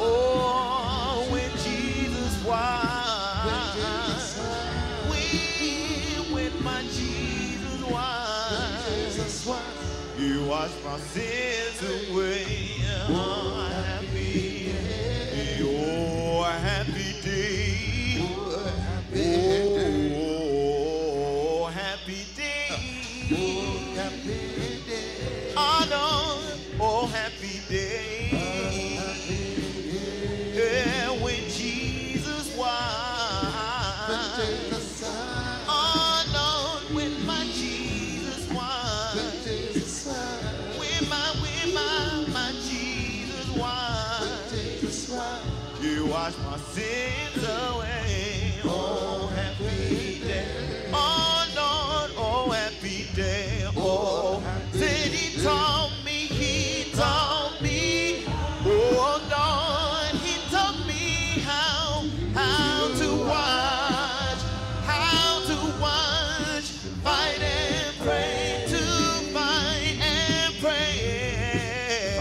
Oh, when Jesus washed, when my Jesus washed, He washed my sins away. Oh, happy, oh, happy day. Oh, happy day. Oh, no, oh, happy day. Yeah, when Jesus washed. Oh, Lord, when my Jesus washed. When my Jesus washed. You washed my sins away. Oh, happy day. Oh, Lord, oh, happy day. Oh, said He taught me, oh, Lord, He taught me how to watch, fight and pray, to fight and pray.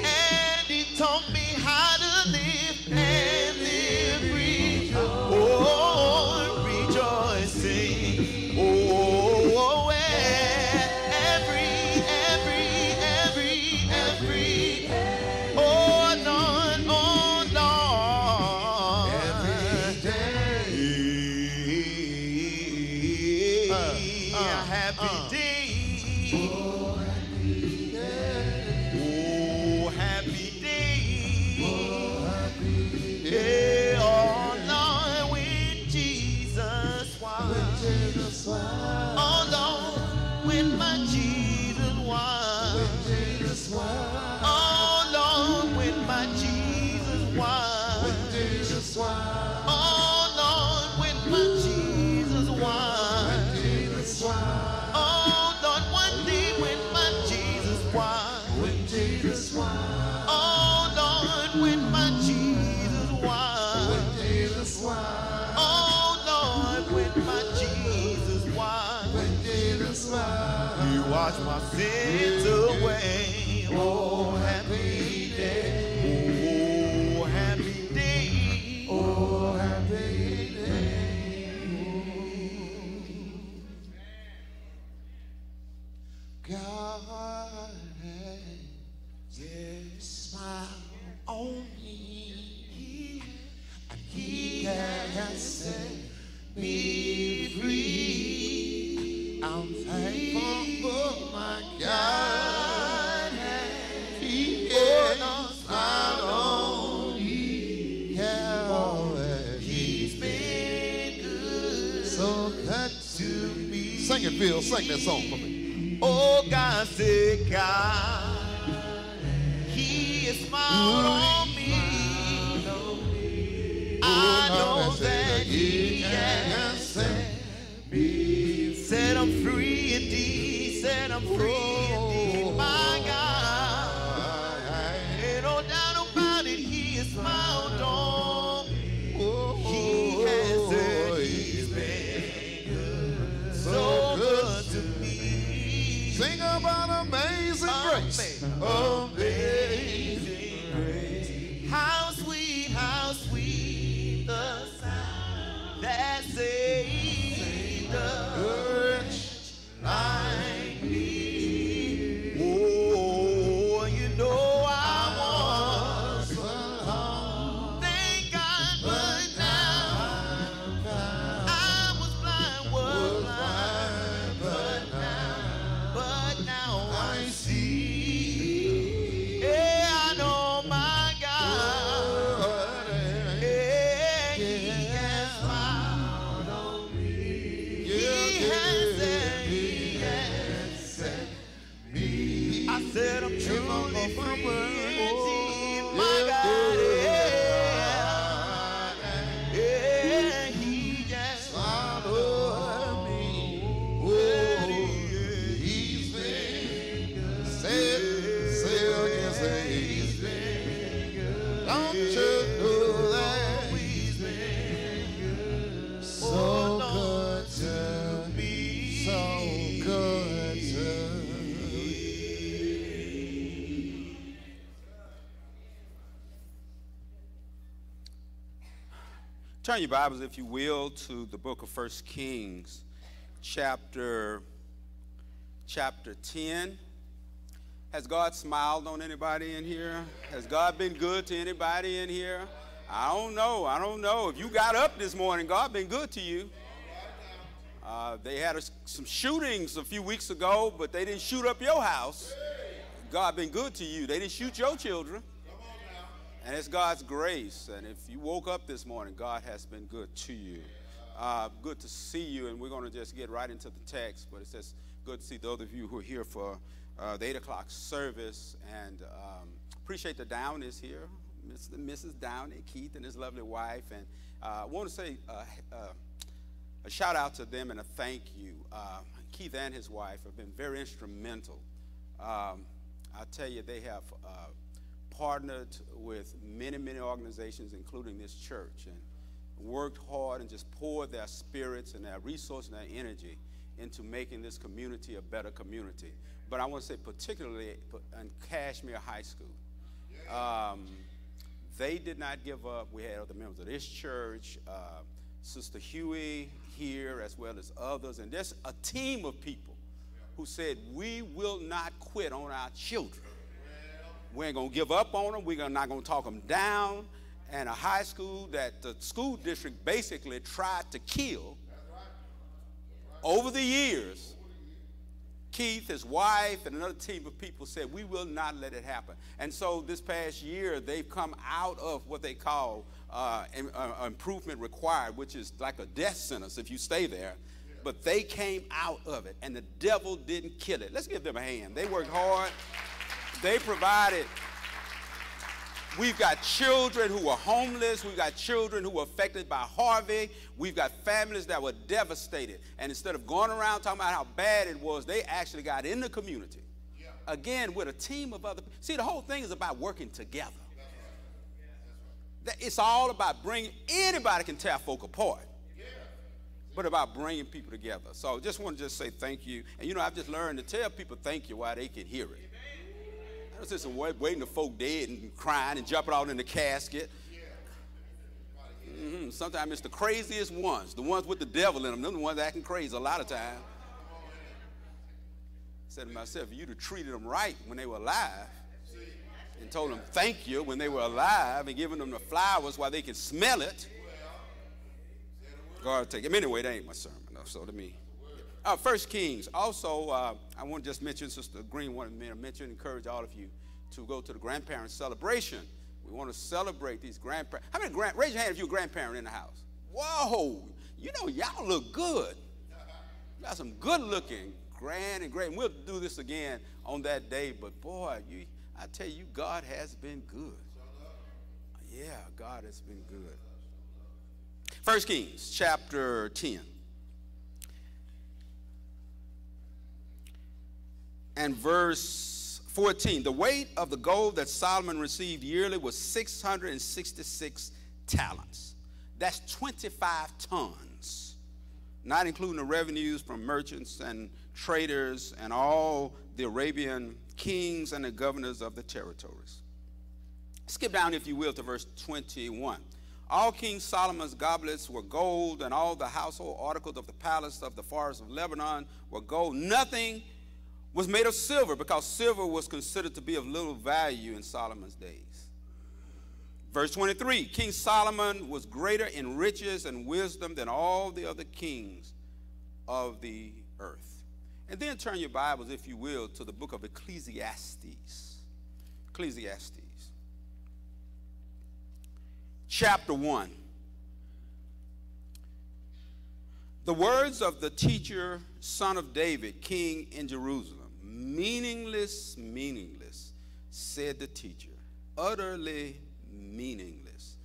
And He taught me how to live and live free. Oh, rejoicing. Oh, every. Oh, Lord, every day. A happy day. Oh, happy day. Yeah, oh, Lord, when Jesus washed. Oh, Lord, when my Jesus washed. Oh, Lord, when my Jesus washed. Oh, Lord, when my Jesus washed. Oh, Lord, one day when my Jesus washed. Oh, Lord, when my Jesus washed. Oh, Lord, when my Jesus washed. You washed my sins away. Oh, happy day. Oh, happy day. Oh, happy day. God has smiled on me, and He has set me free. I'm thankful for my God. He has smiled on me. Yeah, He's been good, so good to me. Sing it, Phil. Sing that song for me. Oh, God said, God, He has smiled on me. I know that He has set I'm free indeed, set I'm free indeed, my God. Ain't no doubt about it, He has smiled on me. He has said He's been good, so good to me. Sing about amazing grace. Amazing grace. How sweet the sound that saved a wretch like me. Oh, you know I was alone. Thank God, but now I was blind, but now I see. Turn your Bibles, if you will, to the book of 1 Kings, chapter 10. Has God smiled on anybody in here? Has God been good to anybody in here? I don't know. If you got up this morning, God been good to you. They had some shootings a few weeks ago, but they didn't shoot up your house. God been good to you. They didn't shoot your children. And it's God's grace. And if you woke up this morning, God has been good to you. Good to see you. And we're going to just get right into the text. But it says good to see those of you who are here for the 8 o'clock service. And appreciate the Downeys here. Mr. and Mrs. Downey, Keith and his lovely wife. And I want to say a shout out to them and a thank you. Keith and his wife have been very instrumental. I tell you, they have partnered with many, many organizations, including this church, and worked hard and just poured their spirits and their resources and their energy into making this community a better community. But I want to say particularly in Kashmere High School. They did not give up. We had other members of this church, Sister Huey here, as well as others, and there's a team of people who said, we will not quit on our children. We ain't going to give up on them. We're not going to talk them down. And a high school that the school district basically tried to kill over the years, Keith, his wife, and another team of people said, we will not let it happen. And so this past year, they've come out of what they call improvement required, which is like a death sentence if you stay there. But they came out of it, and the devil didn't kill it. Let's give them a hand. They worked hard. They provided. We've got children who are homeless. We've got children who were affected by Harvey. We've got families that were devastated. And instead of going around talking about how bad it was, they actually got in the community. Yeah. Again, with a team of other people. See, the whole thing is about working together. That's right. It's all about bringing, anybody can tear folk apart. Yeah. But about bringing people together. So just want to just say thank you. And, you know, I've just learned to tell people thank you while they can hear it. I was just waiting to folk dead and crying and jumping out in the casket. Sometimes it's the craziest ones, the ones with the devil in them. They're the ones acting crazy a lot of times. I said to myself, if you'd have treated them right when they were alive and told them thank you when they were alive and given them the flowers while they could smell it, God take them. Anyway, that ain't my sermon, though, so let me. 1 Kings. Also, I want to just mention, Sister Green wanted me to mention, encourage all of you to go to the grandparent celebration. We want to celebrate these grandparents. How many raise your hand if you're a grandparent in the house. Whoa, you know, y'all look good. You got some good looking, grand and great. And we'll do this again on that day. But boy, I tell you, God has been good. Yeah, God has been good. 1 Kings chapter 10. And verse 14, the weight of the gold that Solomon received yearly was 666 talents. That's 25 tons, not including the revenues from merchants and traders and all the Arabian kings and the governors of the territories. Skip down, if you will, to verse 21. All King Solomon's goblets were gold, and all the household articles of the palace of the forest of Lebanon were gold. Nothing was made of silver, because silver was considered to be of little value in Solomon's days. Verse 23, King Solomon was greater in riches and wisdom than all the other kings of the earth. And then turn your Bibles, if you will, to the book of Ecclesiastes. Ecclesiastes. Chapter 1. The words of the teacher, son of David, king in Jerusalem. Meaningless, meaningless, said the teacher. Utterly meaningless.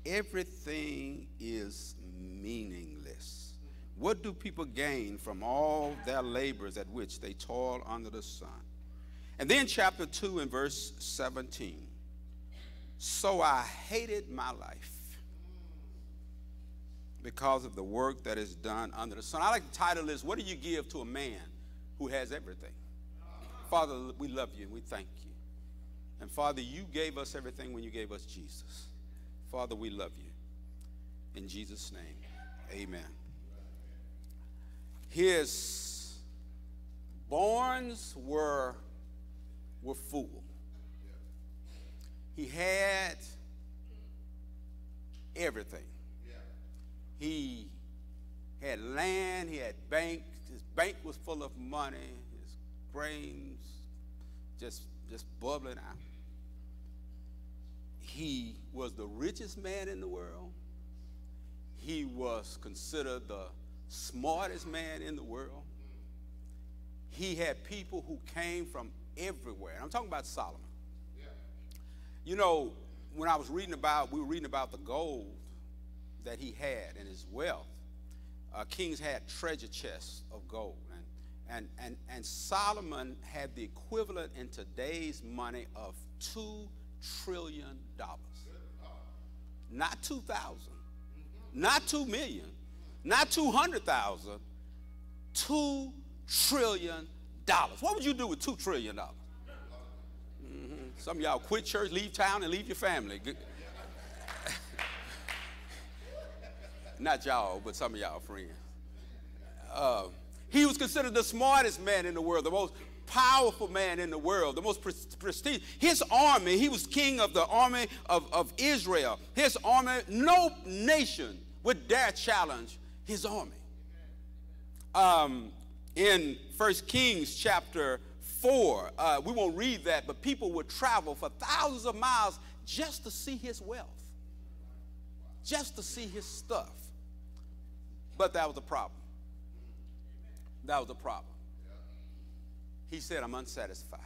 Everything is meaningless. What do people gain from all their labors at which they toil under the sun? And then chapter 2 and verse 17. So I hated my life because of the work that is done under the sun. I like the title is, what do you give to a man who has everything? Father, we love you and we thank you. And Father, you gave us everything when you gave us Jesus. Father, we love you. In Jesus' name, amen. His barns were full. He had everything. He had land, he had bank. His bank was full of money. His grains just bubbling out. He was the richest man in the world. He was considered the smartest man in the world. He had people who came from everywhere. I'm talking about Solomon. You know, when we were reading about the gold that he had and his wealth, kings had treasure chests of gold. And Solomon had the equivalent in today's money of $2 trillion. Not 2,000, not 2 million, not 200,000, $2 trillion. What would you do with $2 trillion? Some of y'all quit church, leave town, and leave your family. Not y'all, but some of y'all friends. He was considered the smartest man in the world, the most powerful man in the world, the most prestige. His army, he was king of the army of Israel. His army, no nation would dare challenge his army. In 1 Kings chapter 4, we won't read that, but people would travel for thousands of miles just to see his wealth, just to see his stuff. But that was a problem. That was a problem. He said, I'm unsatisfied.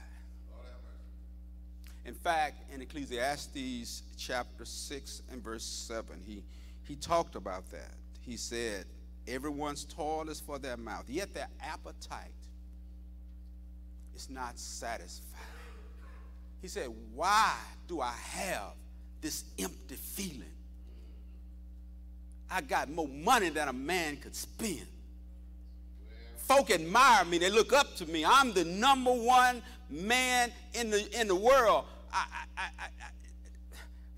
In fact, in Ecclesiastes chapter 6 and verse 7, he talked about that. He said, everyone's toil is for their mouth, yet their appetite is not satisfied. He said, why do I have this empty feeling? I got more money than a man could spend. Folk admire me. They look up to me. I'm the #1 man in the world.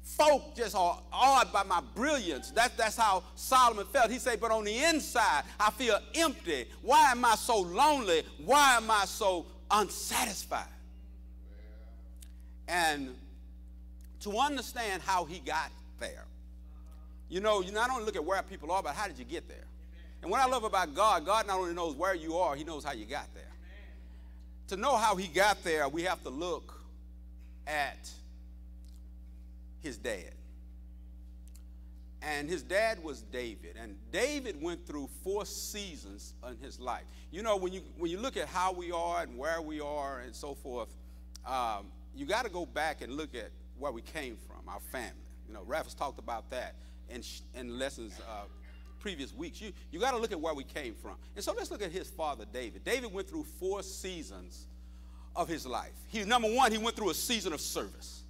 Folk just are awed by my brilliance. That's how Solomon felt. He said, but on the inside, I feel empty. Why am I so lonely? Why am I so unsatisfied? And to understand how he got there, you know, you not only look at where people are, but how did you get there? And what I love about God, God not only knows where you are, he knows how you got there. To know how he got there, we have to look at his dad. And his dad was David. And David went through 4 seasons in his life. You know, when you look at how we are and where we are and so forth, you got to go back and look at where we came from, our family. You know, Raph has talked about that in lessons previous weeks. You got to look at where we came from. And so let's look at his father, David. David went through 4 seasons of his life. Number 1, he went through a season of service.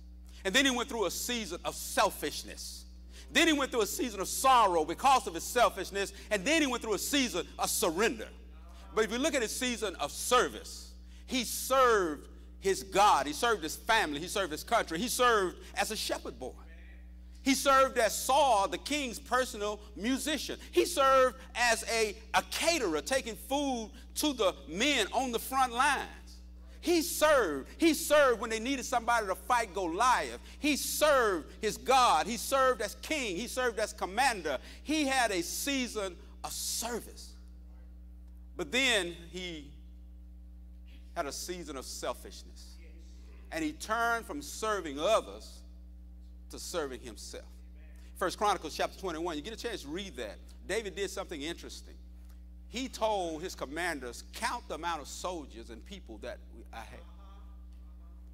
And then he went through a season of selfishness. Then he went through a season of sorrow because of his selfishness. And then he went through a season of surrender. But if you look at his season of service, he served his God. He served his family. He served his country. He served as a shepherd boy. He served as Saul, the king's personal musician. He served as a caterer, taking food to the men on the front lines. He served when they needed somebody to fight Goliath. He served his God. He served as king. He served as commander. He had a season of service. But then he had a season of selfishness. And he turned from serving others to serving himself. 1 Chronicles chapter 21, you get a chance to read that. David did something interesting. He told his commanders, count the amount of soldiers and people that I have.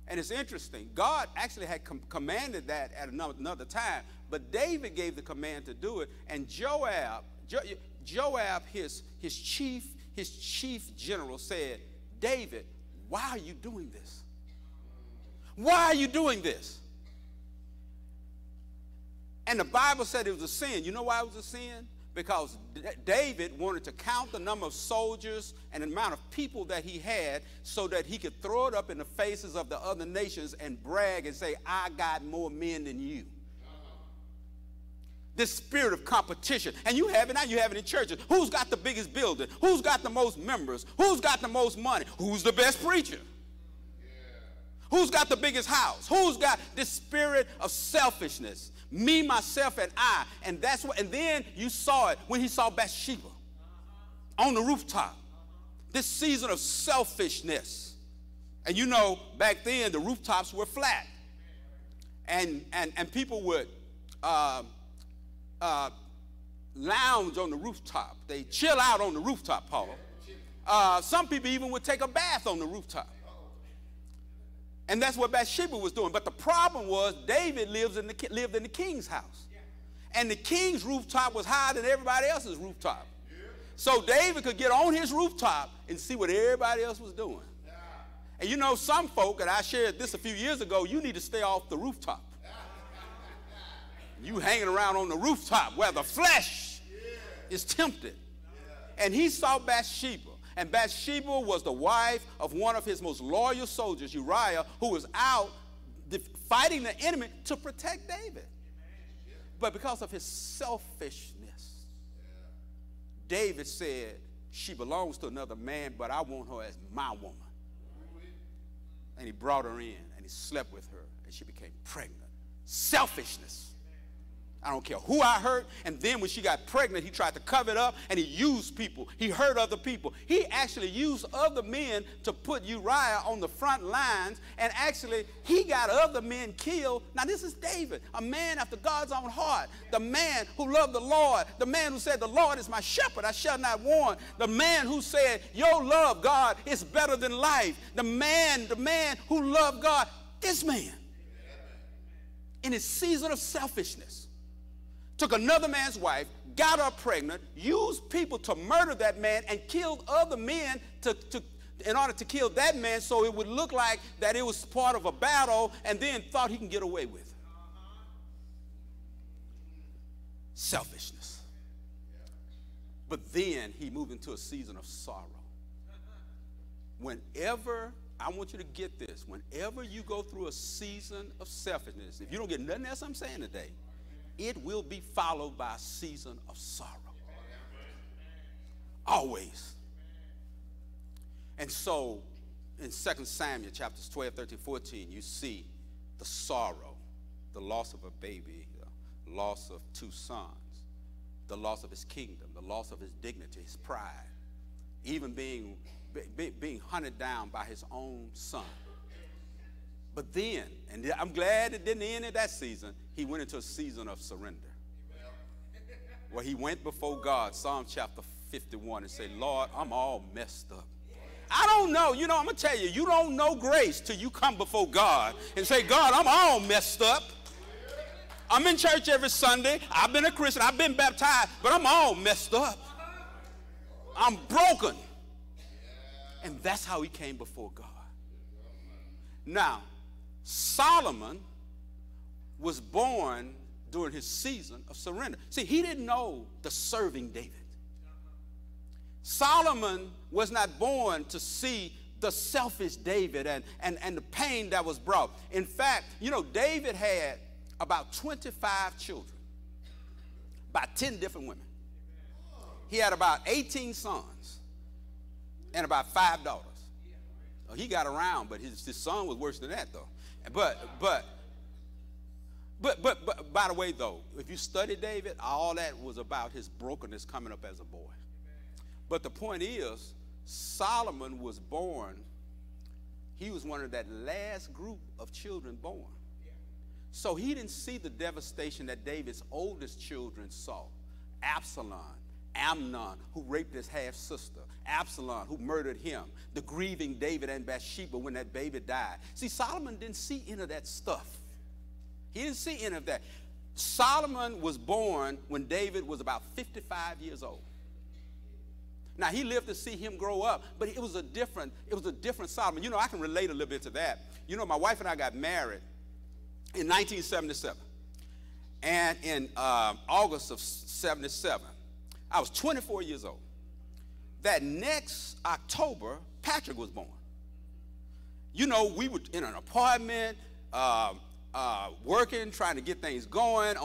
And it's interesting. God actually had commanded that at another time, but David gave the command to do it. And Joab, his chief general, said, David, why are you doing this? Why are you doing this? And the Bible said it was a sin. You know why it was a sin? Because David wanted to count the number of soldiers and the amount of people that he had so that he could throw it up in the faces of the other nations and brag and say, I got more men than you. This spirit of competition. And you have it now, you have it in churches. Who's got the biggest building? Who's got the most members? Who's got the most money? Who's the best preacher? Who's got the biggest house? Who's got this spirit of selfishness? Me, myself, and I. And that's what, and then you saw it when he saw Bathsheba on the rooftop. This season of selfishness. And you know, back then the rooftops were flat. And people would lounge on the rooftop. They chill out on the rooftop, Paul. Some people even would take a bath on the rooftop. And that's what Bathsheba was doing. But the problem was David lived in the king's house. And the king's rooftop was higher than everybody else's rooftop. So David could get on his rooftop and see what everybody else was doing. And you know, some folk, and I shared this a few years ago, you need to stay off the rooftop. You hanging around on the rooftop where the flesh is tempted. And he saw Bathsheba. And Bathsheba was the wife of one of his most loyal soldiers, Uriah, who was out fighting the enemy to protect David. But because of his selfishness, David said, she belongs to another man, but I want her as my woman. And he brought her in, and he slept with her, and she became pregnant. Selfishness. I don't care who I hurt. And then when she got pregnant, he tried to cover it up, and he used people. He hurt other people. He actually used other men to put Uriah on the front lines, and actually he got other men killed. Now this is David, a man after God's own heart, the man who loved the Lord, the man who said, the Lord is my shepherd, I shall not want, the man who said, your love, God, is better than life, the man who loved God. This man, in his season of selfishness, took another man's wife, got her pregnant, used people to murder that man, and killed other men in order to kill that man so it would look like that it was part of a battle, and then thought he can get away with it. Selfishness. But then he moved into a season of sorrow. Whenever, I want you to get this, whenever you go through a season of selfishness, if you don't get nothing else I'm saying today, it will be followed by a season of sorrow. Always. And so in 2 Samuel chapters 12, 13, 14, you see the sorrow, the loss of a baby, the loss of 2 sons, the loss of his kingdom, the loss of his dignity, his pride, even being hunted down by his own son. But then, and I'm glad it didn't end at that season, he went into a season of surrender. Where he went before God, Psalm chapter 51, and said, Lord, I'm all messed up. I don't know. You know, I'm going to tell you, you don't know grace till you come before God and say, God, I'm all messed up. I'm in church every Sunday. I've been a Christian. I've been baptized, but I'm all messed up. I'm broken. And that's how he came before God. Now, Solomon was born during his season of surrender. See, he didn't know the serving David. Solomon was not born to see the selfish David and the pain that was brought. In fact, you know, David had about 25 children by 10 different women. He had about 18 sons and about 5 daughters. Well, he got around, but his son was worse than that, though. But by the way, though, if you study David, all that was about his brokenness coming up as a boy. But the point is, Solomon was born, he was one of that last group of children born. So he didn't see the devastation that David's oldest children saw. Absalom, Amnon, who raped his half-sister, Absalom, who murdered him, the grieving David and Bathsheba when that baby died. See, Solomon didn't see any of that stuff. He didn't see any of that. Solomon was born when David was about 55 years old. Now, he lived to see him grow up, but it was a different Solomon. You know, I can relate a little bit to that. You know, my wife and I got married in 1977. And in August of 77, I was 24 years old. That next October, Patrick was born. You know, we were in an apartment. working, trying to get things going,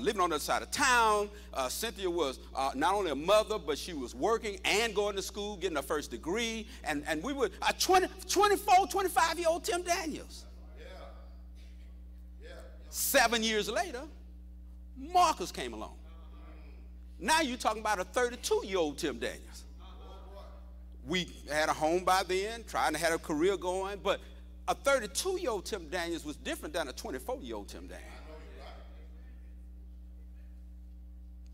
living on the other side of town. Cynthia was not only a mother, but she was working and going to school, getting her first degree. And we were 24, 25-year-old Tim Daniels. 7 years later, Marcus came along. Now you're talking about a 32-year-old Tim Daniels. We had a home by then, trying to have a career going, but a 32-year-old Tim Daniels was different than a 24-year-old Tim Daniels.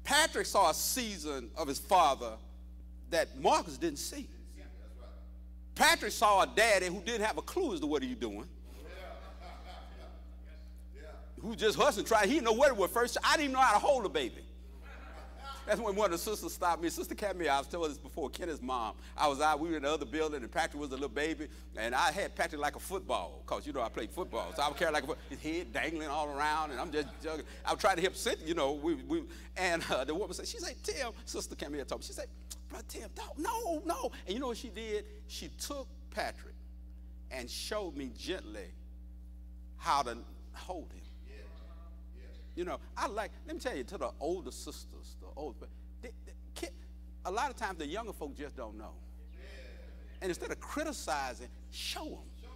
Patrick saw a season of his father that Marcus didn't see. Patrick saw a daddy who didn't have a clue as to what he was doing. Who just hustling, tried. He didn't know what it was first. I didn't even know how to hold a baby. That's when one of the sisters stopped me. Sister Camille, I was telling this before, Kenneth's mom. I was out, we were in the other building, and Patrick was a little baby, and I had Patrick like a football, because, you know, I played football. So I would carry like his head dangling all around, and I'm just juggling. I would try to help Cynthia, you know. And the woman said, she said, Tim, Sister Camille told me, she said, Brother Tim, no. And you know what she did? She took Patrick and showed me gently how to hold him. You know, let me tell you, to the older sisters, a lot of times the younger folk just don't know. And instead of criticizing, show them.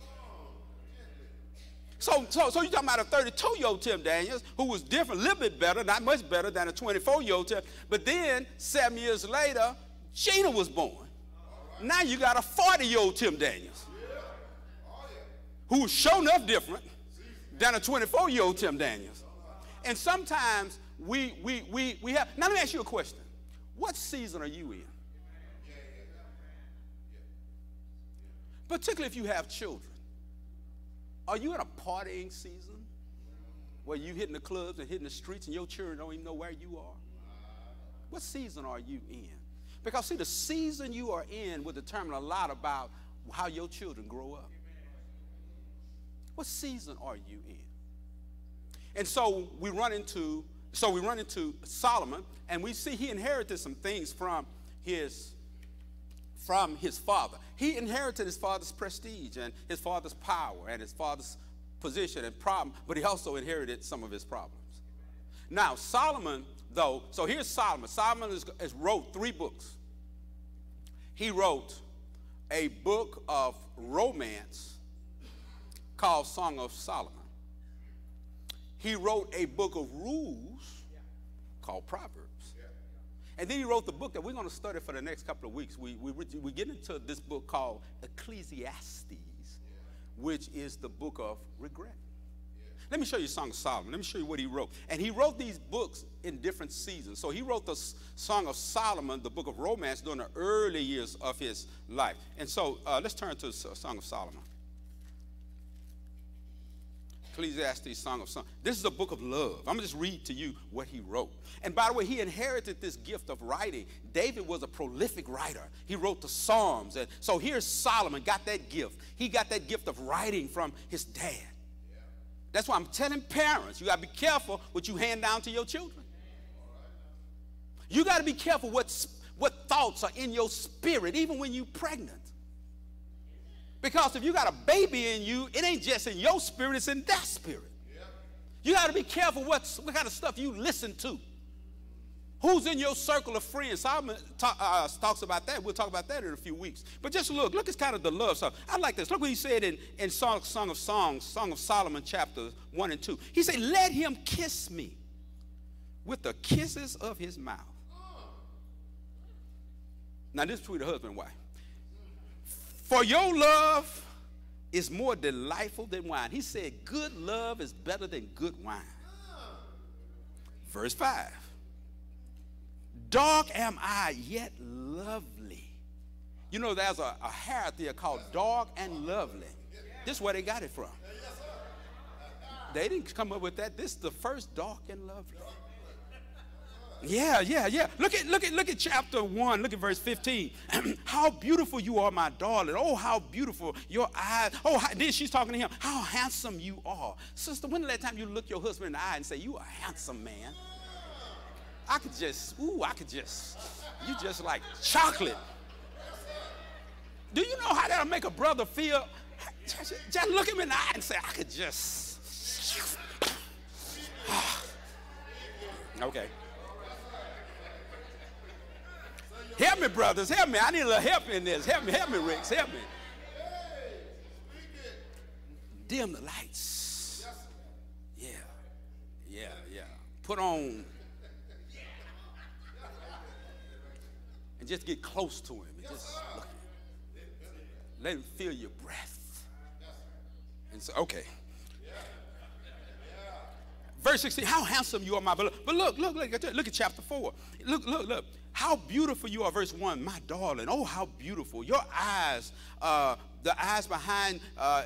So you're talking about a 32-year-old Tim Daniels who was different, a little bit better, not much better than a 24-year-old Tim. But then 7 years later, Gina was born. Now you got a 40-year-old Tim Daniels who was sure enough different than a 24-year-old Tim Daniels. And sometimes we have. Now let me ask you a question. What season are you in? Particularly if you have children. Are you in a partying season where you hitting the clubs and hitting the streets and your children don't even know where you are? What season are you in? Because see, the season you are in will determine a lot about how your children grow up. What season are you in? And so we run into Solomon, and we see he inherited some things from his father. He inherited his father's prestige and his father's power and his father's position and problem, but he also inherited some of his problems. Now, Solomon, though, so here's Solomon. Solomon has wrote 3 books. He wrote a book of romance called Song of Solomon. He wrote a book of rules called Proverbs. And then he wrote the book that we're going to study for the next couple of weeks. We get into this book called Ecclesiastes, which is the book of regret. Let me show you Song of Solomon. Let me show you what he wrote. And he wrote these books in different seasons. So he wrote the Song of Solomon, the book of romance, during the early years of his life. And so let's turn to Song of Solomon. Ecclesiastes, Song of Solomon. This is a book of love. I'm going to just read to you what he wrote. And by the way, he inherited this gift of writing. David was a prolific writer. He wrote the Psalms. And so here's Solomon, got that gift. He got that gift of writing from his dad. That's why I'm telling parents, you got to be careful what you hand down to your children. You got to be careful what thoughts are in your spirit, even when you're pregnant. Because if you got a baby in you, it ain't just in your spirit, it's in that spirit. You got to be careful what kind of stuff you listen to. Who's in your circle of friends? Solomon talks about that. We'll talk about that in a few weeks. But just look at kind of the love song. I like this. Look what he said in Song of Solomon, chapters 1 and 2. He said, let him kiss me with the kisses of his mouth. Now this is between the husband and wife. For your love is more delightful than wine. He said, good love is better than good wine. Verse 5. Dark am I, yet lovely. You know, there's a hair there called dark and lovely. This is where they got it from. They didn't come up with that. This is the first dark and lovely. Yeah. Look at chapter 1. Look at verse 15. How beautiful you are, my darling. Oh, how beautiful your eyes. Oh, then she's talking to him. How handsome you are. Sister, when the last time you look your husband in the eye and say, you are a handsome man? You just like chocolate. Do you know how that'll make a brother feel? Just look him in the eye and say, I could just Okay. Help me, brothers. Help me. I need a little help in this. Help me, Ricks. Help me. Dim the lights. Yeah. Yeah, yeah. Put on. And just get close to him. And just look. Let him feel your breath. And so, okay. Verse 16, how handsome you are, my beloved. But look at chapter 4. Look. How beautiful you are, verse 1, my darling. Oh, how beautiful. Your eyes, the eyes behind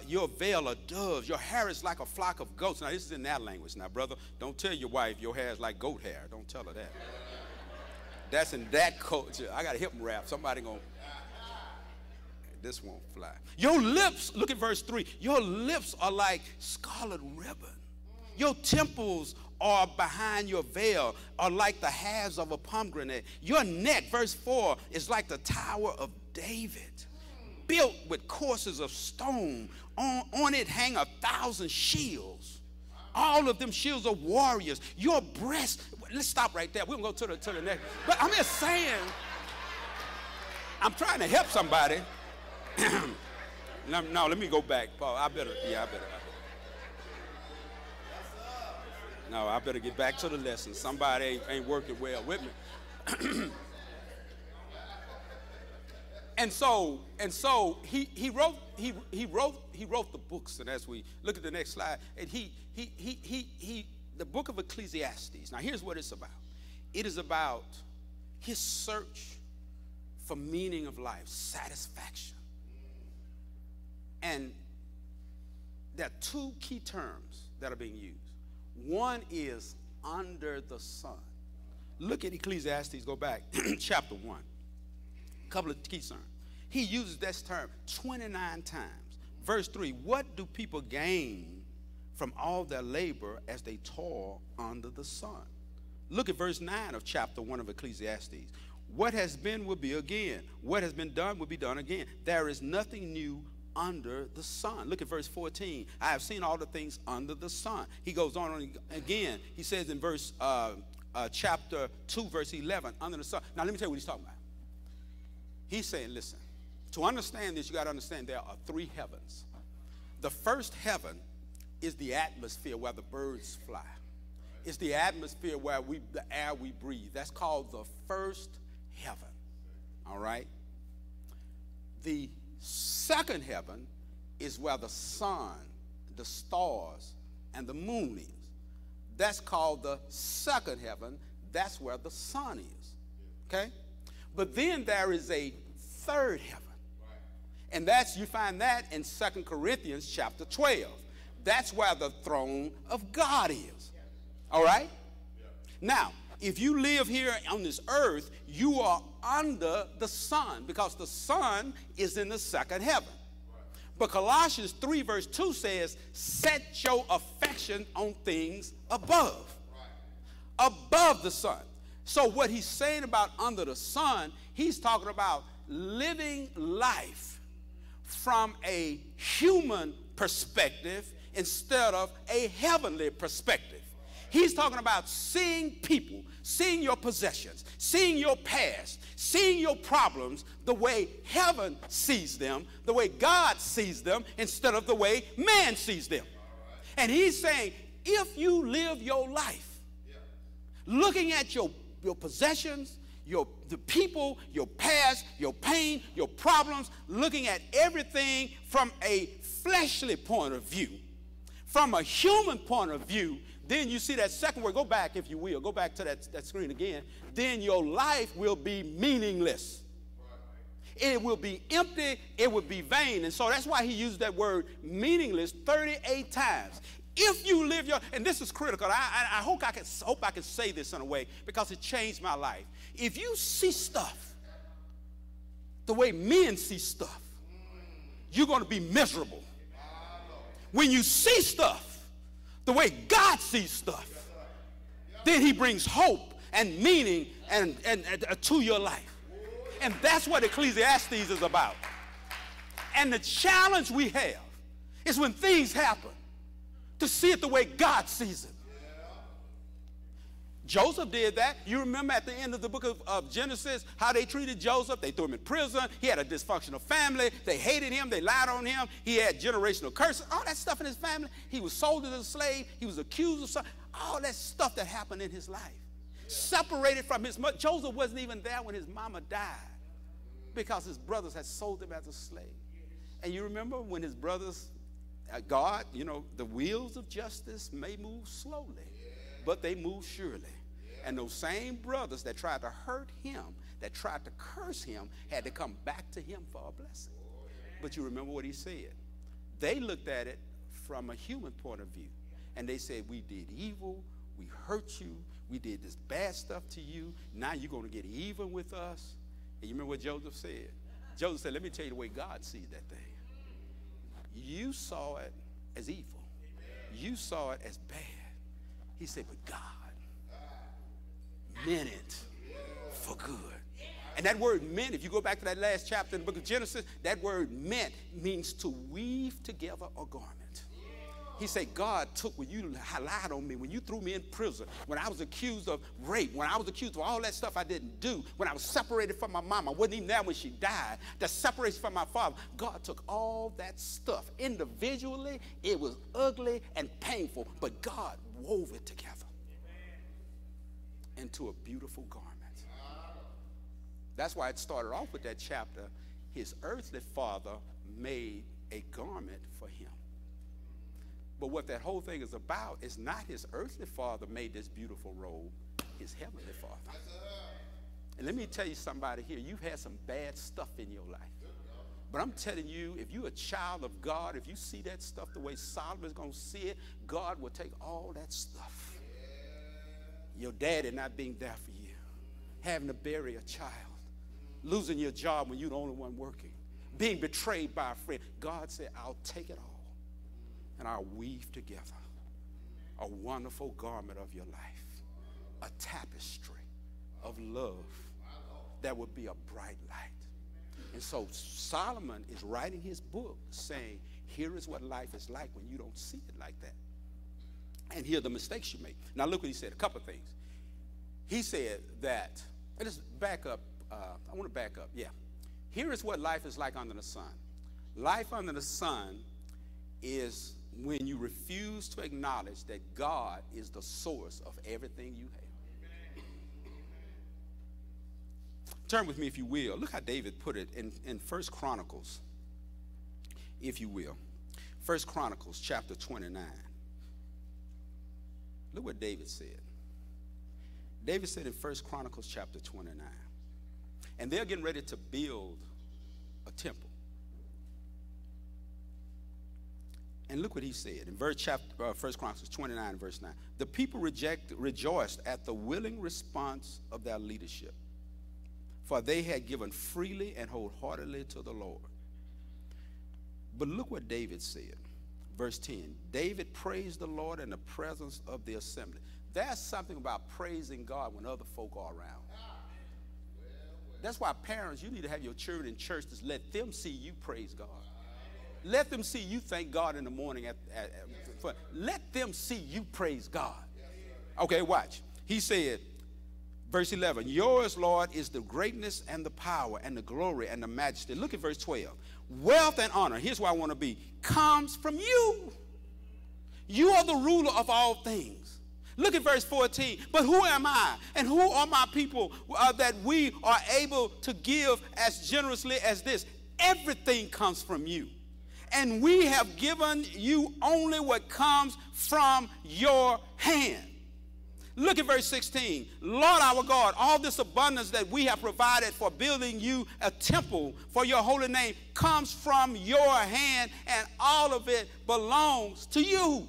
your veil are doves. Your hair is like a flock of goats. Now, this is in that language. Now, brother, don't tell your wife your hair is like goat hair. Don't tell her that. That's in that culture. I got to hip rap. Somebody going to. This won't fly. Your lips, look at verse 3. Your lips are like scarlet ribbon. Your temples are behind your veil, are like the halves of a pomegranate. Your neck, verse 4, is like the Tower of David, built with courses of stone. On it hang 1,000 shields. All of them shields are warriors. Your breast, let's stop right there. We're going to go to the next. But I'm just saying, I'm trying to help somebody. No, let me go back, Paul. I better. No, I better get back to the lesson. Somebody ain't working well with me. and so he wrote the books. And as we look at the next slide, and the book of Ecclesiastes. Now here's what it's about. It is about his search for meaning of life, satisfaction. And there are two key terms that are being used. One is under the sun. Look at Ecclesiastes, go back, chapter 1. A couple of key terms. He uses this term 29 times. Verse 3, what do people gain from all their labor as they toil under the sun? Look at verse 9 of chapter 1 of Ecclesiastes. What has been will be again. What has been done will be done again. There is nothing new under the sun. Look at verse 14. I have seen all the things under the sun. He goes on again. He says in verse chapter 2, verse 11, under the sun. Now let me tell you what he's talking about. He's saying, listen, to understand this, you got to understand there are 3 heavens. The first heaven is the atmosphere where the birds fly. It's the atmosphere where the air we breathe. That's called the first heaven. All right? The second heaven is where the sun, the stars, and the moon is. That's called the second heaven. That's where the sun is. Okay? But then there is a third heaven. And you find that in 2 Corinthians chapter 12. That's where the throne of God is. All right? Now, if you live here on this earth, you are under the sun because the sun is in the second heaven. But Colossians 3 verse 2 says, set your affection on things above. Above the sun. So what he's saying about under the sun, he's talking about living life from a human perspective instead of a heavenly perspective. He's talking about seeing people, seeing your possessions, seeing your past, seeing your problems the way heaven sees them, the way God sees them, instead of the way man sees them. And he's saying, if you live your life looking at your possessions, the people, your past, your pain, your problems, looking at everything from a fleshly point of view, from a human point of view, then you see that second word. Go back, if you will. Go back to that screen again. Then your life will be meaningless. It will be empty. It will be vain. And so that's why he used that word meaningless 38 times. If you live your, and this is critical. I hope I can say this in a way because it changed my life. If you see stuff the way men see stuff, you're going to be miserable. When you see stuff the way God sees stuff, then he brings hope and meaning and to your life. And that's what Ecclesiastes is about. And the challenge we have is when things happen, to see it the way God sees it. Joseph did that. You remember at the end of the book of Genesis how they treated Joseph? They threw him in prison. He had a dysfunctional family. They hated him. They lied on him. He had generational curses. All that stuff in his family. He was sold as a slave. He was accused of something. All that stuff that happened in his life. Separated from his mother. Joseph wasn't even there when his mama died because his brothers had sold him as a slave. And you remember when his brothers, God, you know, the wheels of justice may move slowly, but they move surely. And those same brothers that tried to hurt him, that tried to curse him, had to come back to him for a blessing. But you remember what he said. They looked at it from a human point of view. And they said, we did evil, we hurt you, we did this bad stuff to you, now you're going to get even with us. And you remember what Joseph said? Joseph said, let me tell you the way God sees that thing. You saw it as evil. You saw it as bad. He said, but God meant it for good. And that word meant, if you go back to that last chapter in the book of Genesis, that word meant means to weave together a garment. He said, God took when you lied on me, when you threw me in prison, when I was accused of rape, when I was accused of all that stuff I didn't do, when I was separated from my mom, I wasn't even there when she died, the separation from my father. God took all that stuff individually. It was ugly and painful, but God wove it together into a beautiful garment. That's why it started off with that chapter. His earthly father made a garment for him. But what that whole thing is about is not his earthly father made this beautiful robe, his heavenly father. And let me tell you somebody here, you've had some bad stuff in your life. But I'm telling you, if you're a child of God, if you see that stuff the way Solomon's going to see it, God will take all that stuff. Your daddy not being there for you, having to bury a child, losing your job when you're the only one working, being betrayed by a friend. God said, I'll take it all and I'll weave together a wonderful garment of your life, a tapestry of love that would be a bright light. And so Solomon is writing his book saying, here is what life is like when you don't see it like that. And here are the mistakes you make. Now look what he said, a couple of things. He said that, and let's back up, I want to back up, yeah. Here is what life is like under the sun. Life under the sun is when you refuse to acknowledge that God is the source of everything you have. Turn with me, if you will. Look how David put it in 1 Chronicles, if you will. 1 Chronicles chapter 29. Look what David said. David said in 1 Chronicles chapter 29, and they're getting ready to build a temple. And look what he said in 1 Chronicles 29, verse 9. The people rejoiced at the willing response of their leadership, for they had given freely and wholeheartedly to the Lord. But look what David said. Verse 10, David praised the Lord in the presence of the assembly. There's something about praising God when other folk are around. That's why parents, you need to have your children in church to let them see you praise God. Let them see you thank God in the morning. Let them see you praise God. Okay, watch. He said, verse 11, yours, Lord, is the greatness and the power and the glory and the majesty. Look at verse 12. Wealth and honor, here's where I want to be, comes from you. You are the ruler of all things. Look at verse 14. But who am I and who are my people that we are able to give as generously as this? Everything comes from you. And we have given you only what comes from your hand. Look at verse 16. Lord our God, all this abundance that we have provided for building you a temple for your holy name comes from your hand, and all of it belongs to you.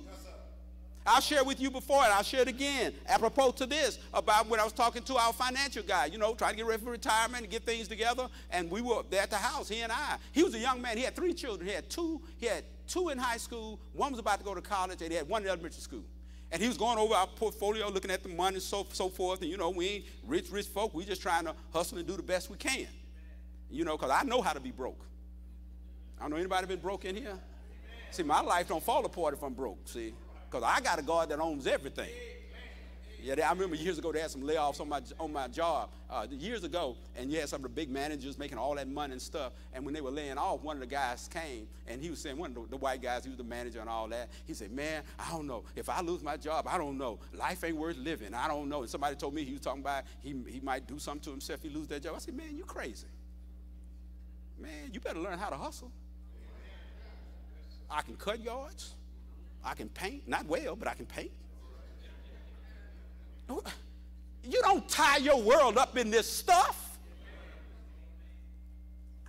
I'll share with you before, and I'll share it again, apropos to this, about when I was talking to our financial guy, you know, trying to get ready for retirement and get things together, and we were there at the house, he and I. He was a young man. He had 3 children. He had two in high school. One was about to go to college, and he had one in elementary school. And he was going over our portfolio, looking at the money and so forth, and, you know, we ain't rich folk. We just trying to hustle and do the best we can, you know, because I know how to be broke. I don't know anybody been broke in here? See, my life don't fall apart if I'm broke, see. Because I got a God that owns everything. Yeah, I remember years ago they had some layoffs on my job years ago, and you had some of the big managers making all that money and stuff. And when they were laying off, one of the guys came, and he was saying, one of the white guys, he was the manager and all that. He said, man, I don't know. If I lose my job, I don't know. Life ain't worth living. I don't know. And somebody told me he was talking about he might do something to himself if he lose that job. I said, man, you crazy. Man, you better learn how to hustle. I can cut yards. I can paint. Not well, but I can paint. You don't tie your world up in this stuff.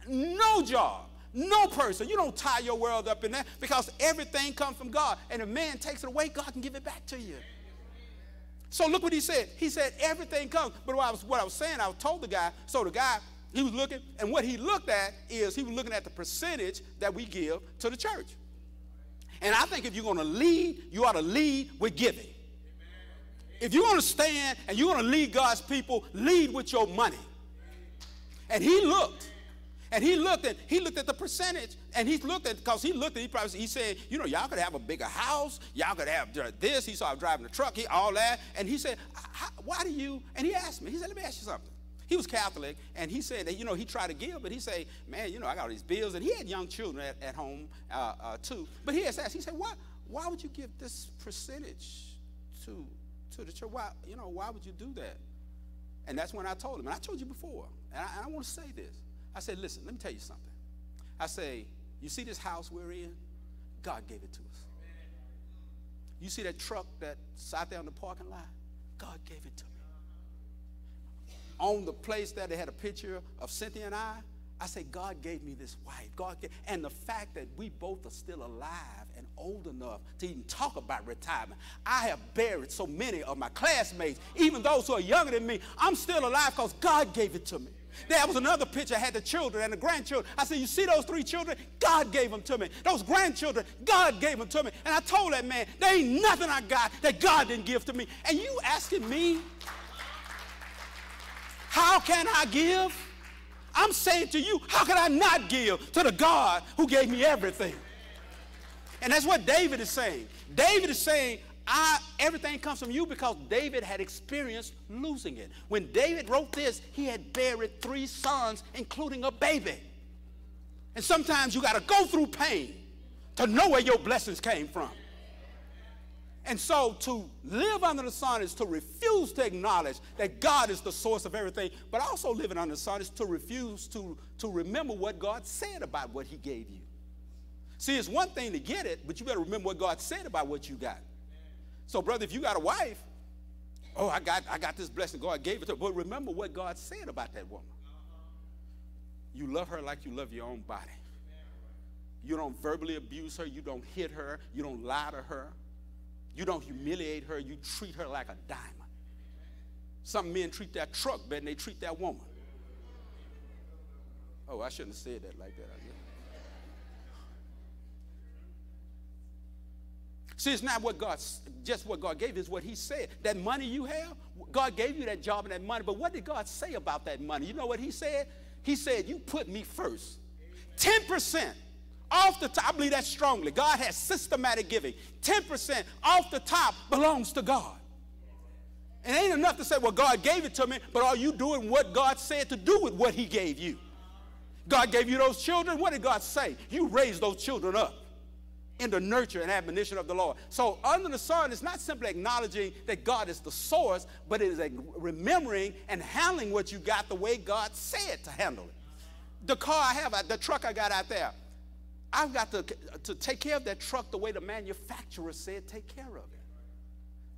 No job, no person. You don't tie your world up in that, because everything comes from God. And if man takes it away, God can give it back to you. So look what he said. He said everything comes. But what I was saying, I told the guy, so the guy, he was looking, and what he looked at is he was looking at the percentage that we give to the church. And I think if you're going to lead, you ought to lead with giving. If you're going to stand and you're going to lead God's people, lead with your money. And he looked at the percentage, and he said, you know, y'all could have a bigger house, y'all could have this. He saw I driving the truck, all that. And he said, why do you, and he asked me, he said, let me ask you something. He was Catholic, and he said that, you know, he tried to give, but he said, man, you know, I got all these bills. And he had young children at home, too. But he asked, he said, why would you give this percentage to the church? Why would you do that? And that's when I told him, and I told you before, and I want to say this. I said, listen, let me tell you something. I say, you see this house we're in? God gave it to us. You see that truck that's out there in the parking lot? God gave it to me. On the place that they had a picture of Cynthia and I say, God gave me this wife. And the fact that we both are still alive and old enough to even talk about retirement. I have buried so many of my classmates, even those who are younger than me. I'm still alive because God gave it to me. There was another picture. I had the children and the grandchildren. I said, you see those 3 children? God gave them to me. Those grandchildren, God gave them to me. And I told that man, there ain't nothing I got that God didn't give to me. And you asking me, how can I give? I'm saying to you, how can I not give to the God who gave me everything? And that's what David is saying. David is saying, everything comes from you, because David had experienced losing it. When David wrote this, he had buried 3 sons, including a baby. And sometimes you got to go through pain to know where your blessings came from. And so to live under the sun is to refuse to acknowledge that God is the source of everything. But also living under the sun is to refuse to remember what God said about what he gave you. See, it's one thing to get it, but you better remember what God said about what you got. So, brother, if you got a wife, I got this blessing, God gave it to her. But remember what God said about that woman. You love her like you love your own body. You don't verbally abuse her. You don't hit her. You don't lie to her. You don't humiliate her. You treat her like a diamond. Some men treat that truck better than they treat that woman. Oh, I shouldn't have said that like that. See, it's not just what God gave, it's what he said. That money you have, God gave you that job and that money, but what did God say about that money? You know what he said? He said, you put me first. 10% off the top, I believe that strongly. God has systematic giving. 10% off the top belongs to God. And it ain't enough to say, well, God gave it to me, but are you doing what God said to do with what he gave you? God gave you those children. What did God say? You raised those children up in the nurture and admonition of the Lord. So under the sun, it's not simply acknowledging that God is the source, but it is remembering and handling what you got the way God said to handle it. The car I have, the truck I got out there, I've got to take care of that truck the way the manufacturer said take care of it.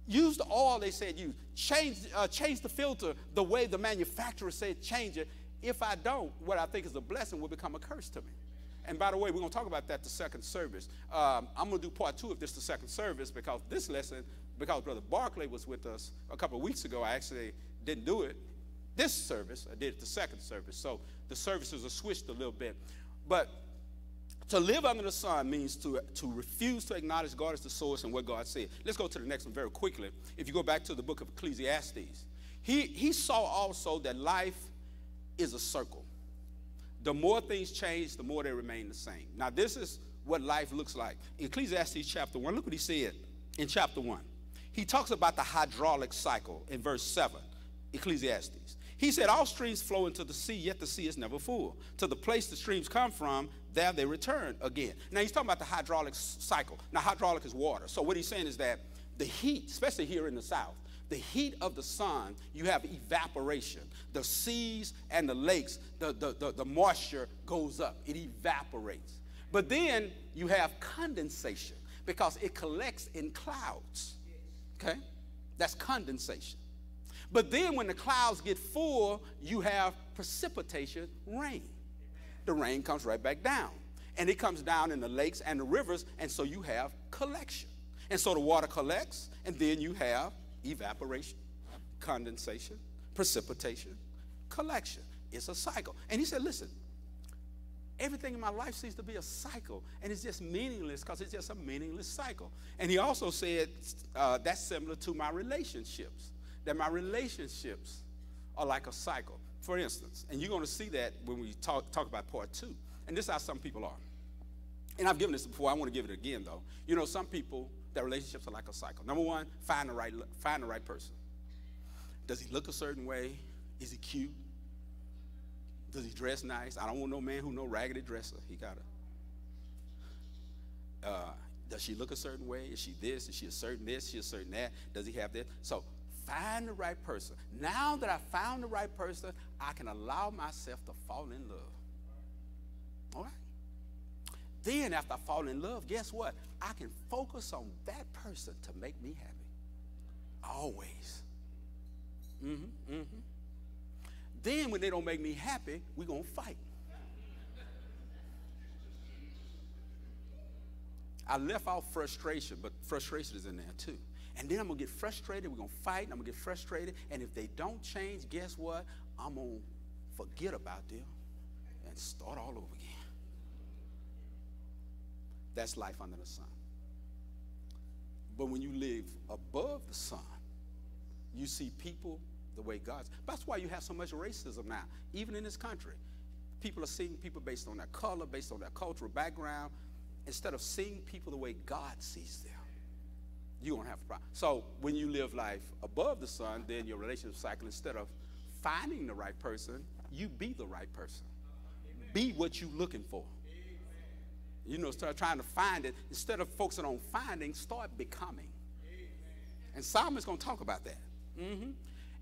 Use the oil they said use. Change the filter the way the manufacturer said change it. If I don't, what I think is a blessing will become a curse to me. And by the way, we're going to talk about that the second service. I'm going to do part 2 of this the second service, because this lesson, because Brother Barclay was with us a couple of weeks ago, I actually didn't do it this service. I did it the second service. So the services are switched a little bit. But to live under the sun means to refuse to acknowledge God as the source and what God said. Let's go to the next one very quickly. If you go back to the book of Ecclesiastes, he saw also that life is a circle. The more things change, the more they remain the same. Now, this is what life looks like. In Ecclesiastes chapter 1, look what he said in chapter 1. he talks about the hydraulic cycle in verse 7, Ecclesiastes. He said, all streams flow into the sea, yet the sea is never full. To the place the streams come from, there they return again. Now, he's talking about the hydraulic cycle. Now, hydraulic is water. So what he's saying is that the heat, especially here in the South, the heat of the sun, you have evaporation. The seas and the lakes, the moisture goes up. It evaporates. But then you have condensation because it collects in clouds. Okay? That's condensation. But then when the clouds get full, you have precipitation, rain. The rain comes right back down. And it comes down in the lakes and the rivers, and so you have collection. And so the water collects, and then you have evaporation, condensation, precipitation, collection. It's a cycle. And he said, listen, everything in my life seems to be a cycle, and it's just meaningless because it's just a meaningless cycle. And he also said that's similar to my relationships, that my relationships are like a cycle. For instance, and you're going to see that when we talk about part 2. And this is how some people are. And I've given this before. I want to give it again, though. You know, some people, their relationships are like a cycle. Number one, find the right person. Does he look a certain way? Is he cute? Does he dress nice? I don't want no man who no raggedy dresser. He got to. Does she look a certain way? Is she this? Is she a certain this? Is she a certain that? Does he have this? So find the right person. Now that I found the right person, I can allow myself to fall in love. All right? Then after I fall in love, guess what? I can focus on that person to make me happy. Always. Then when they don't make me happy, we're going to fight. I left out frustration, but frustration is in there too. And then I'm going to get frustrated. We're going to fight, and I'm going to get frustrated. And if they don't change, guess what? I'm going to forget about them and start all over again. That's life under the sun. But when you live above the sun, you see people the way God's. That's why you have so much racism now, even in this country. People are seeing people based on their color, based on their cultural background, instead of seeing people the way God sees them. You won't have a problem. So when you live life above the sun, then your relationship cycle, instead of finding the right person, you be the right person. Be what you're looking for. You know, start trying to find it. Instead of focusing on finding, start becoming. And Solomon's going to talk about that.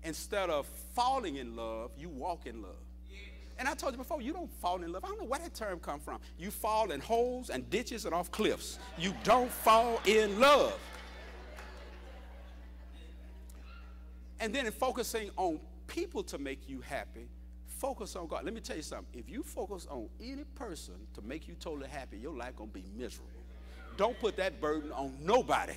Instead of falling in love, you walk in love. And I told you before, you don't fall in love. I don't know where that term come from. You fall in holes and ditches and off cliffs. You don't fall in love. And then in focusing on people to make you happy, focus on God. Let me tell you something. If you focus on any person to make you totally happy, your life going to be miserable. Don't put that burden on nobody.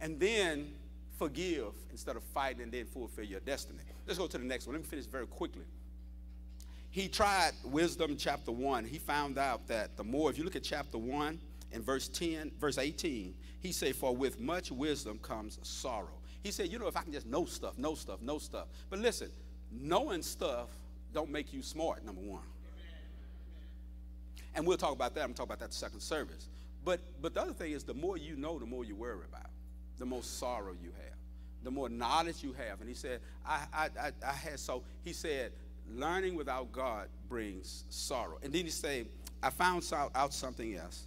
And then forgive instead of fighting, and then fulfill your destiny. Let's go to the next one. Let me finish very quickly. He tried wisdom chapter 1. He found out that the more, if you look at chapter 1 and verse 18, he said, for with much wisdom comes sorrow. He said, you know, if I can just know stuff. But listen, knowing stuff don't make you smart, number one. And we'll talk about that. I'm going to talk about that the second service. But the other thing is, the more you know, the more you worry about. The more sorrow you have. The more knowledge you have. And he said, he said, learning without God brings sorrow. And then he said, I found out something else.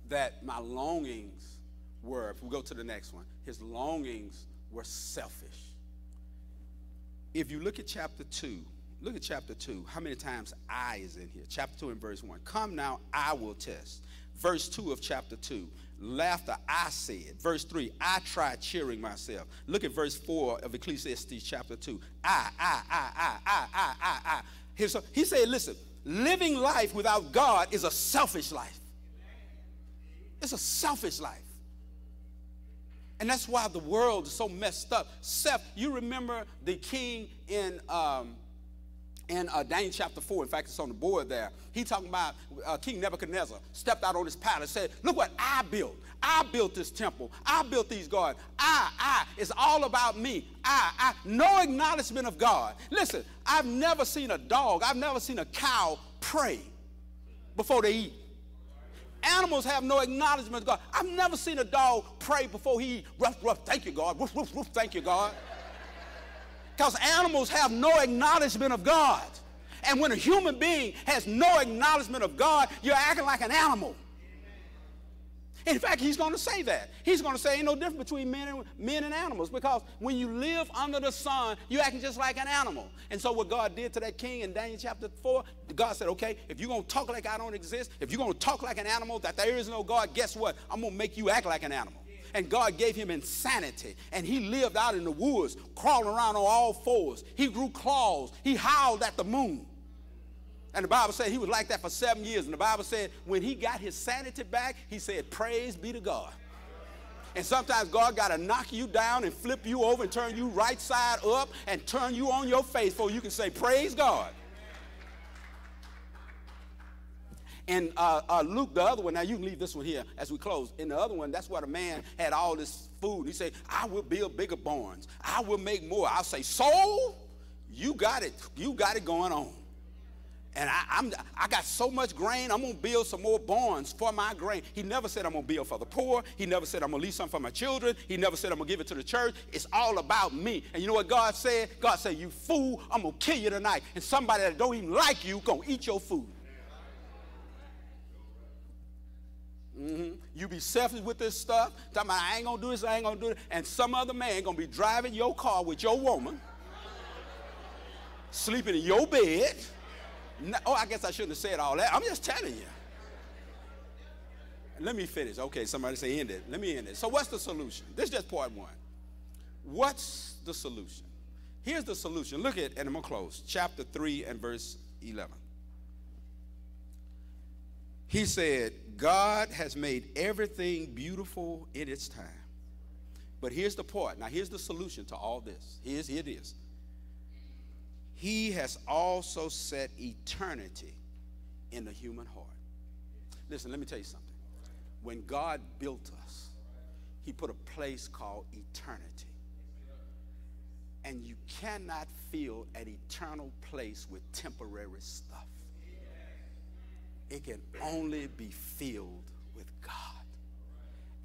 That my longings were, if we go to the next one, his longings were selfish. If you look at chapter 2, how many times I is in here? Chapter 2 and verse 1. Come now, I will test. Verse 2 of chapter 2. Laughter, I said. Verse 3, I tried cheering myself. Look at verse 4 of Ecclesiastes chapter 2. I. He said, listen, living life without God is a selfish life. It's a selfish life. And that's why the world is so messed up. You remember the king in Daniel chapter 4, in fact, it's on the board there. He talking about King Nebuchadnezzar stepped out on his palace and said, look what I built. I built this temple. I built these gardens. It's all about me. No acknowledgement of God. Listen, I've never seen a dog, I've never seen a cow pray before they eat. Animals have no acknowledgement of God. I've never seen a dog pray before he eat. Ruff, ruff, thank you, God. Ruff, ruff, ruff, thank you, God. Because animals have no acknowledgement of God. And when a human being has no acknowledgement of God, you're acting like an animal. In fact, he's going to say that. He's going to say ain't no difference between men and animals, because when you live under the sun, you're acting just like an animal. And so what God did to that king in Daniel chapter 4, God said, okay, if you're going to talk like I don't exist, if you're going to talk like an animal, that there is no God, guess what? I'm going to make you act like an animal. And God gave him insanity, and he lived out in the woods, crawling around on all fours. He grew claws. He howled at the moon. And the Bible said he was like that for 7 years. And the Bible said when he got his sanity back, he said, praise be to God. And sometimes God got to knock you down and flip you over and turn you right side up and turn you on your face so you can say, praise God. And Luke, the other one, now you can leave this one here as we close. In the other one, that's what a man had all this food. He said, I will build bigger barns. I will make more. I'll say, soul, you got it. You got it going on. And I got so much grain, I'm going to build some more barns for my grain. He never said I'm going to build for the poor. He never said I'm going to leave something for my children. He never said I'm going to give it to the church. It's all about me. And you know what God said? God said, you fool, I'm going to kill you tonight. And somebody that don't even like you going to eat your food. You be selfish with this stuff, talking about I ain't going to do this, I ain't going to do it. And some other man going to be driving your car with your woman, sleeping in your bed. Oh, I guess I shouldn't have said all that. I'm just telling you. Let me finish. Okay, somebody say end it. Let me end it. So what's the solution? This is just part one. What's the solution? Here's the solution. Look at, and I'm going to close, chapter 3 and verse 11. He said, God has made everything beautiful in its time. But here's the part. Now, here's the solution to all this. Here it is. He has also set eternity in the human heart. Listen, let me tell you something. When God built us, he put a place called eternity. And you cannot fill an eternal place with temporary stuff. It can only be filled with God.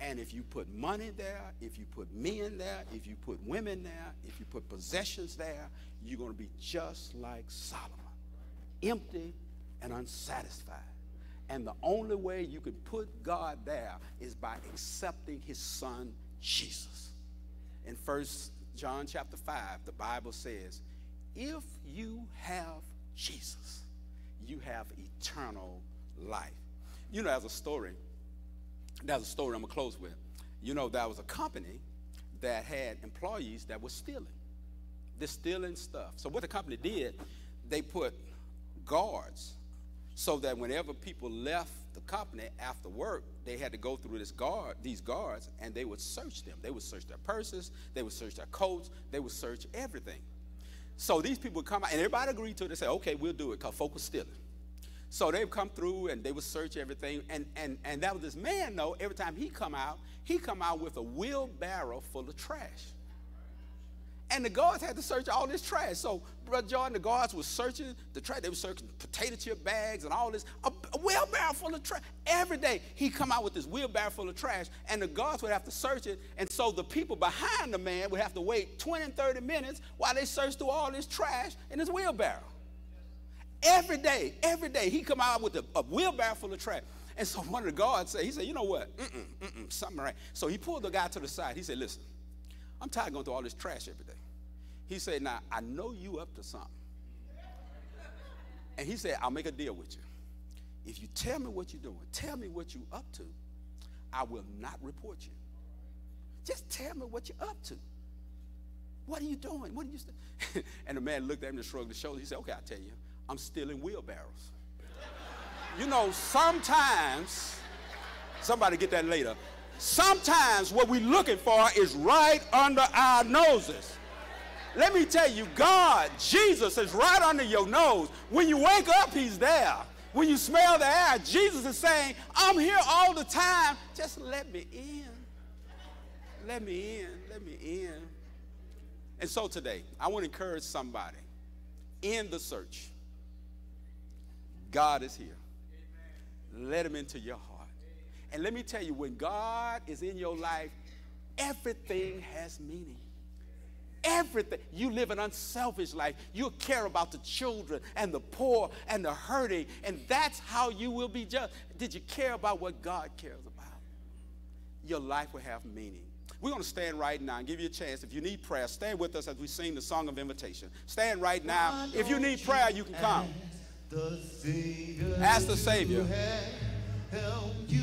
And if you put money there, if you put men there, if you put women there, if you put possessions there, you're going to be just like Solomon, empty and unsatisfied. And the only way you can put God there is by accepting his son, Jesus. In 1 John chapter 5, the Bible says, if you have Jesus, you have eternal life. You know, there's a story I'm going to close with. You know, there was a company that had employees that were stealing. They're stealing stuff. So what the company did, they put guards so that whenever people left the company after work, they had to go through these guards, and they would search them. They would search their purses. They would search their coats. They would search everything. So these people would come out, and everybody agreed to it. They said, okay, we'll do it because folk was stealing. So they'd come through, and they would search everything. And that was this man, though, every time he come out with a wheelbarrow full of trash. And the guards had to search all this trash. So, Brother Jordan, the guards were searching the trash. They were searching potato chip bags and all this. A wheelbarrow full of trash. Every day, he'd come out with this wheelbarrow full of trash, and the guards would have to search it. And so the people behind the man would have to wait 20 and 30 minutes while they searched through all this trash in his wheelbarrow. Every day, he'd come out with a wheelbarrow full of trash. And so one of the guards said, he said, you know what? Something right. So he pulled the guy to the side. He said, listen, I'm tired of going through all this trash every day. He said, now, I know you up to something. And he said, I'll make a deal with you. If you tell me what you're doing, tell me what you're up to, I will not report you. Just tell me what you're up to. What are you doing? What are you And the man looked at him and shrugged his shoulders. He said, okay, I'll tell you. I'm stealing wheelbarrows. You know, sometimes, somebody get that later, sometimes what we're looking for is right under our noses. Let me tell you, God, Jesus is right under your nose. When you wake up, he's there. When you smell the air, Jesus is saying, I'm here all the time. Just let me in. Let me in. Let me in. And so today, I want to encourage somebody in the search. God is here. Let him into your heart. And let me tell you, when God is in your life, everything has meaning. Everything. You live an unselfish life. You care about the children and the poor and the hurting, and that's how you will be judged. Did you care about what God cares about? Your life will have meaning. We're going to stand right now and give you a chance. If you need prayer, stand with us as we sing the song of invitation. Stand right now. If you need prayer, you can come. Ask the Savior. Help you